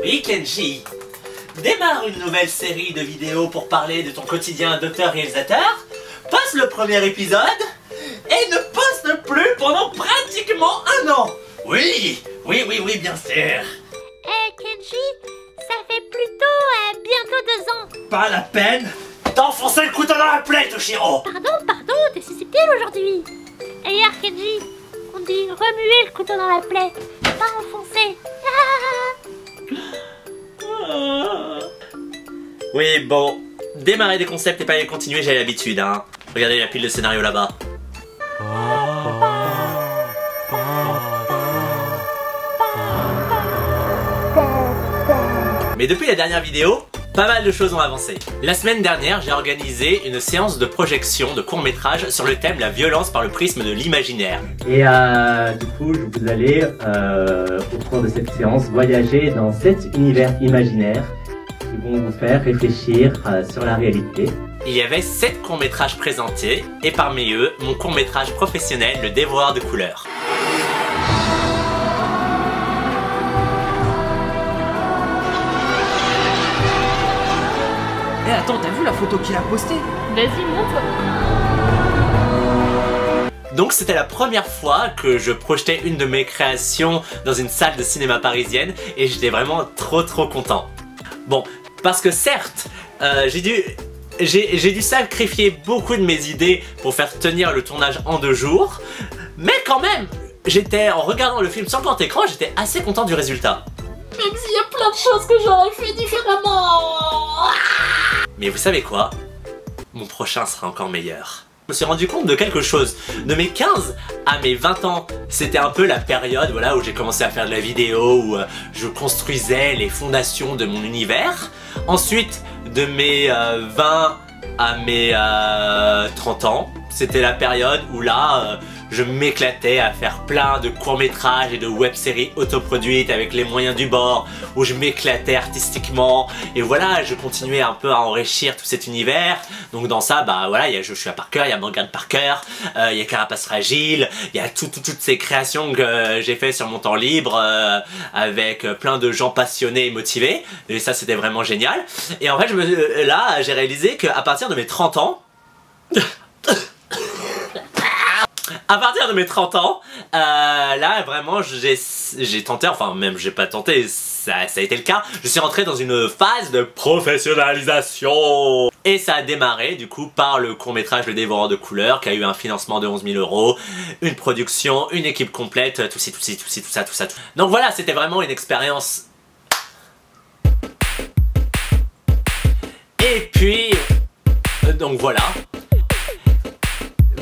Oui, Kenji, démarre une nouvelle série de vidéos pour parler de ton quotidien d'auteur-réalisateur, passe le premier épisode et ne poste plus pendant pratiquement 1 an. Oui, bien sûr. Kenji, ça fait plutôt bientôt 2 ans. Pas la peine d'enfoncer le couteau dans la plaie, Toshiro. Pardon, t'es susceptible aujourd'hui. D'ailleurs, Kenji, on dit remuer le couteau dans la plaie, pas enfoncer. Oui, bon, démarrer des concepts et pas les continuer, j'ai l'habitude, hein. Regardez la pile de scénario là-bas. Mais depuis la dernière vidéo, pas mal de choses ont avancé. La semaine dernière, j'ai organisé une séance de projection de court-métrage sur le thème la violence par le prisme de l'imaginaire. Et du coup, vous allez, au cours de cette séance, voyager dans 7 univers imaginaires qui vont vous faire réfléchir sur la réalité. Il y avait 7 courts-métrages présentés, et parmi eux, mon court-métrage professionnel, Le Dévoreur de couleurs. Eh attends, t'as vu la photo qu'il a postée? Vas-y, montre. Donc c'était la première fois que je projetais une de mes créations dans une salle de cinéma parisienne, et j'étais vraiment trop content. Bon, parce que certes, j'ai dû sacrifier beaucoup de mes idées pour faire tenir le tournage en 2 jours, mais quand même, en regardant le film sur grand écran, j'étais assez content du résultat. Même s'il y a plein de choses que j'aurais fait différemment. Mais vous savez quoi? Mon prochain sera encore meilleur. Je me suis rendu compte de quelque chose. De mes 15 à mes 20 ans, c'était un peu la période voilà, où j'ai commencé à faire de la vidéo, où je construisais les fondations de mon univers. Ensuite, de mes 20 à mes 30 ans, c'était la période où là, je m'éclatais à faire plein de courts-métrages et de web-séries autoproduites avec les moyens du bord, où je m'éclatais artistiquement, et voilà, je continuais un peu à enrichir tout cet univers. Donc dans ça, bah voilà, il y a Joshua Parker, il y a Morgan Parker, il y a Carapace Fragile, il y a toutes ces créations que j'ai fait sur mon temps libre, avec plein de gens passionnés et motivés, et ça c'était vraiment génial. Et en fait, là, j'ai réalisé qu'à partir de mes 30 ans, à partir de mes 30 ans, là vraiment j'ai tenté, enfin même j'ai pas tenté, ça a été le cas, je suis rentré dans une phase de professionnalisation. Et ça a démarré du coup par le court-métrage Le Dévoreur de couleurs, qui a eu un financement de 11 000 €, une production, une équipe complète, tout ça. Donc voilà, c'était vraiment une expérience. Et puis, donc voilà.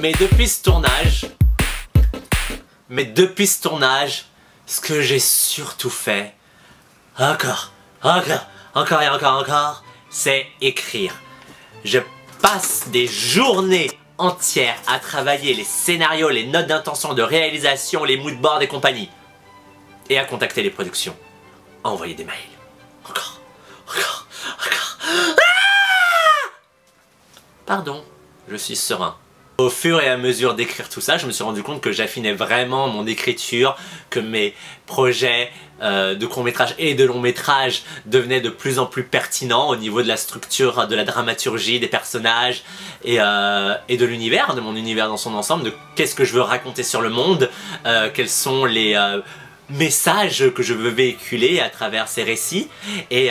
Mais depuis ce tournage, ce que j'ai surtout fait, encore, c'est écrire. Je passe des journées entières à travailler les scénarios, les notes d'intention de réalisation, les moodboards et compagnie. Et à contacter les productions, à envoyer des mails. Encore. Pardon, je suis serein. Au fur et à mesure d'écrire tout ça, je me suis rendu compte que j'affinais vraiment mon écriture, que mes projets de court-métrage et de long-métrage devenaient de plus en plus pertinents au niveau de la structure, de la dramaturgie, des personnages et de l'univers, de mon univers dans son ensemble, de qu'est-ce que je veux raconter sur le monde, quels sont les messages que je veux véhiculer à travers ces récits. Et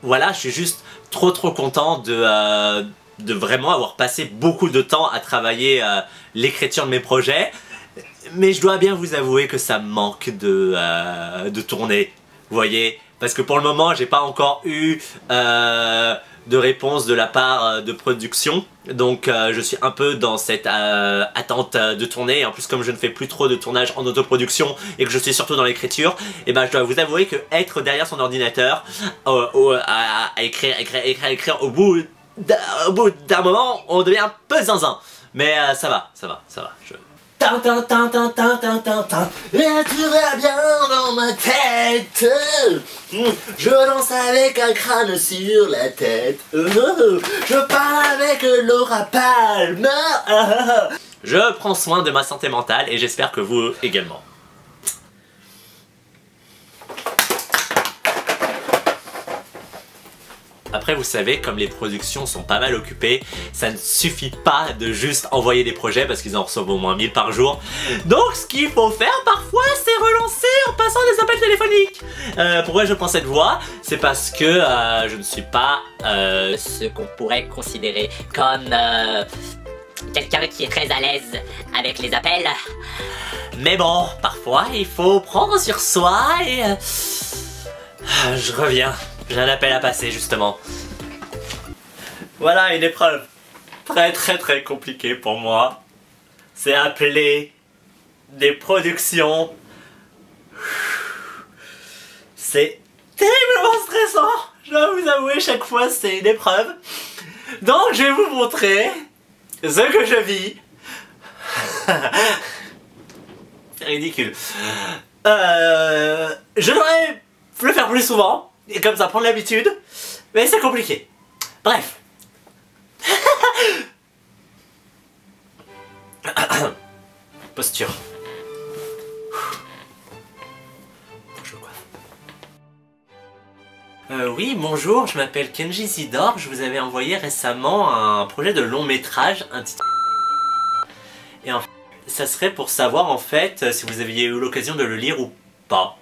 voilà, je suis juste trop content de vraiment avoir passé beaucoup de temps à travailler l'écriture de mes projets, mais je dois bien vous avouer que ça me manque de tourner, vous voyez, parce que pour le moment j'ai pas encore eu de réponse de la part de production. Donc je suis un peu dans cette attente de tourner. Et en plus, comme je ne fais plus trop de tournage en autoproduction et que je suis surtout dans l'écriture, et ben je dois vous avouer que être derrière son ordinateur à écrire au bout d'un moment, on devient un peu zinzin. Mais ça va. Et tout va bien dans ma tête. Je danse avec un crâne sur la tête. Je parle avec Laura Palmer. Je prends soin de ma santé mentale et j'espère que vous également. Après, vous savez, comme les productions sont pas mal occupées, ça ne suffit pas de juste envoyer des projets parce qu'ils en reçoivent au moins 1000 par jour. Donc ce qu'il faut faire parfois, c'est relancer en passant des appels téléphoniques. Pourquoi je prends cette voix? C'est parce que je ne suis pas ce qu'on pourrait considérer comme quelqu'un qui est très à l'aise avec les appels. Mais bon, parfois il faut prendre sur soi et... je reviens. J'ai un appel à passer justement. Voilà une épreuve très compliquée pour moi. C'est appeler des productions. C'est terriblement stressant. Je dois vous avouer, chaque fois c'est une épreuve. Donc je vais vous montrer ce que je vis. C'est ridicule. Je devrais le faire plus souvent. Et comme ça, prendre l'habitude. Mais c'est compliqué. Bref. Posture. Je me coiffe. Oui, bonjour, je m'appelle Kenji Isidore. Je vous avais envoyé récemment un projet de long métrage intitulé... Et en fait, ça serait pour savoir en fait si vous aviez eu l'occasion de le lire ou pas.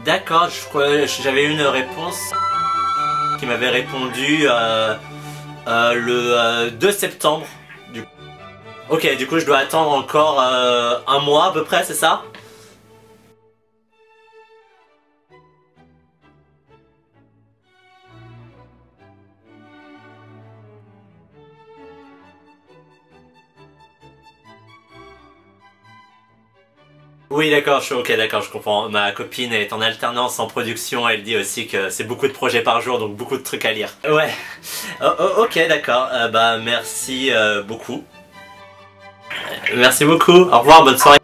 D'accord, j'avais eu une réponse qui m'avait répondu le 2 septembre. Ok, du coup je dois attendre encore un mois à peu près, c'est ça? Oui d'accord, je comprends. Ma copine est en alternance en production, elle dit aussi que c'est beaucoup de projets par jour, donc beaucoup de trucs à lire. Ouais, ok d'accord, bah merci beaucoup. Merci beaucoup, au revoir, bonne soirée.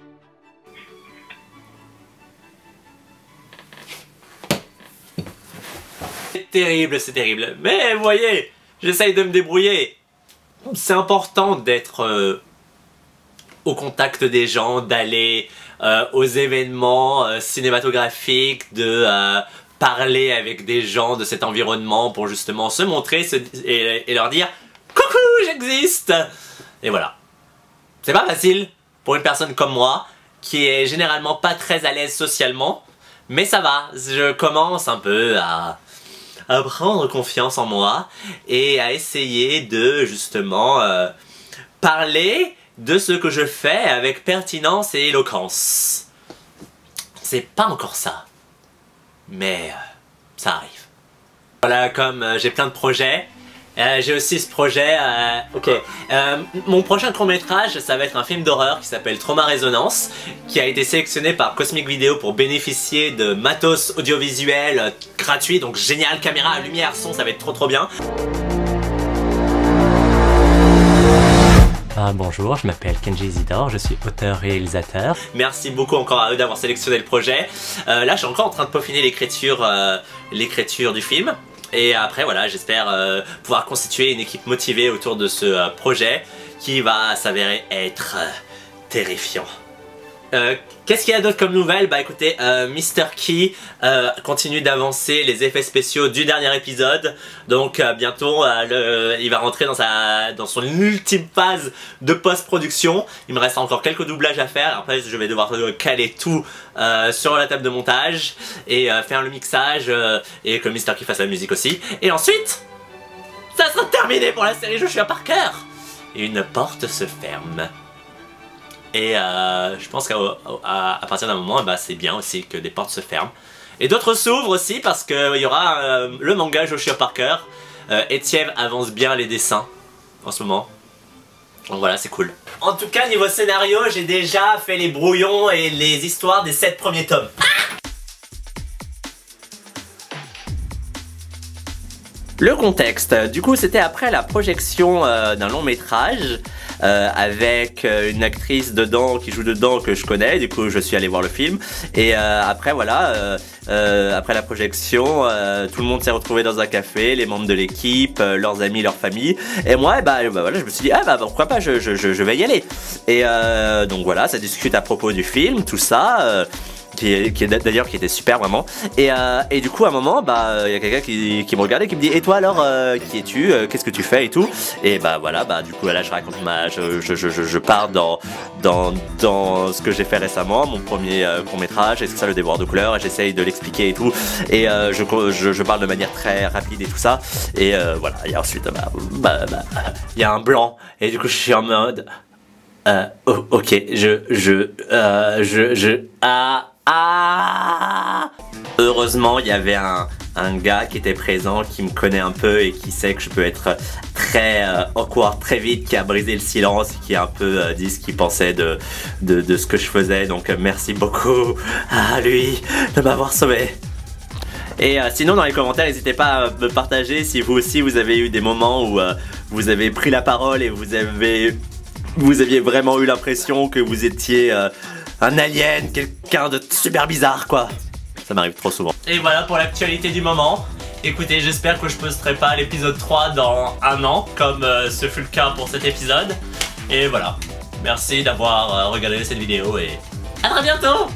C'est terrible, mais vous voyez, j'essaye de me débrouiller. C'est important d'être au contact des gens, d'aller aux événements cinématographiques, de parler avec des gens de cet environnement pour justement se montrer et leur dire « Coucou, j'existe !» Et voilà. C'est pas facile pour une personne comme moi, qui est généralement pas très à l'aise socialement, mais ça va, je commence un peu à prendre confiance en moi et à essayer de justement parler de ce que je fais avec pertinence et éloquence. C'est pas encore ça, mais ça arrive. Voilà, comme j'ai plein de projets, j'ai aussi ce projet, mon prochain court-métrage, ça va être un film d'horreur qui s'appelle Trauma Résonance, qui a été sélectionné par Cosmic Video pour bénéficier de matos audiovisuel gratuit, donc génial, caméra, lumière, son, ça va être trop bien. Bonjour, je m'appelle Kenji Isidore, je suis auteur-réalisateur. Merci beaucoup encore à eux d'avoir sélectionné le projet. Là, je suis encore en train de peaufiner l'écriture du film. Et après, voilà, j'espère pouvoir constituer une équipe motivée autour de ce projet qui va s'avérer être terrifiant. Qu'est-ce qu'il y a d'autre comme nouvelle? Bah écoutez, Mr. Key continue d'avancer les effets spéciaux du dernier épisode. Donc bientôt il va rentrer dans son ultime phase de post-production. Il me reste encore quelques doublages à faire. Après je vais devoir caler tout sur la table de montage et faire le mixage et que Mr. Key fasse la musique aussi. Et ensuite, ça sera terminé pour la série Joshua Parker. Et une porte se ferme. Et je pense qu'à partir d'un moment, bah, c'est bien aussi que des portes se ferment. Et d'autres s'ouvrent aussi parce qu'il y aura le manga Joshua Parker. Etienne avance bien les dessins en ce moment. Donc voilà, c'est cool. En tout cas, niveau scénario, j'ai déjà fait les brouillons et les histoires des 7 premiers tomes. Le contexte, du coup c'était après la projection d'un long métrage avec une actrice dedans qui joue dedans que je connais, du coup je suis allé voir le film et après voilà, après la projection tout le monde s'est retrouvé dans un café, les membres de l'équipe, leurs amis, leurs familles et moi voilà, je me suis dit ah bah pourquoi pas, je vais y aller et donc voilà, ça discute à propos du film, tout ça qui était super vraiment et du coup à un moment bah il y a quelqu'un qui me regardait et qui me dit et toi alors qui es-tu, qu'est-ce que tu fais et tout et bah voilà, bah du coup là je raconte je pars dans ce que j'ai fait récemment, mon premier court métrage et c'est ça le déboire de couleur et j'essaye de l'expliquer et tout et je parle de manière très rapide et tout ça et voilà et ensuite il y a un blanc et du coup je suis en mode ok heureusement il y avait un gars qui était présent, qui me connaît un peu et qui sait que je peux être très awkward très vite, qui a brisé le silence et qui a un peu dit ce qu'il pensait de ce que je faisais, donc merci beaucoup à lui de m'avoir sauvé. Et sinon dans les commentaires n'hésitez pas à me partager si vous aussi vous avez eu des moments où vous avez pris la parole et vous aviez vraiment eu l'impression que vous étiez un alien, quelqu'un de super bizarre quoi. Ça m'arrive trop souvent. Et voilà pour l'actualité du moment. Écoutez, j'espère que je posterai pas l'épisode 3 dans un an, comme ce fut le cas pour cet épisode. Et voilà. Merci d'avoir regardé cette vidéo et à très bientôt.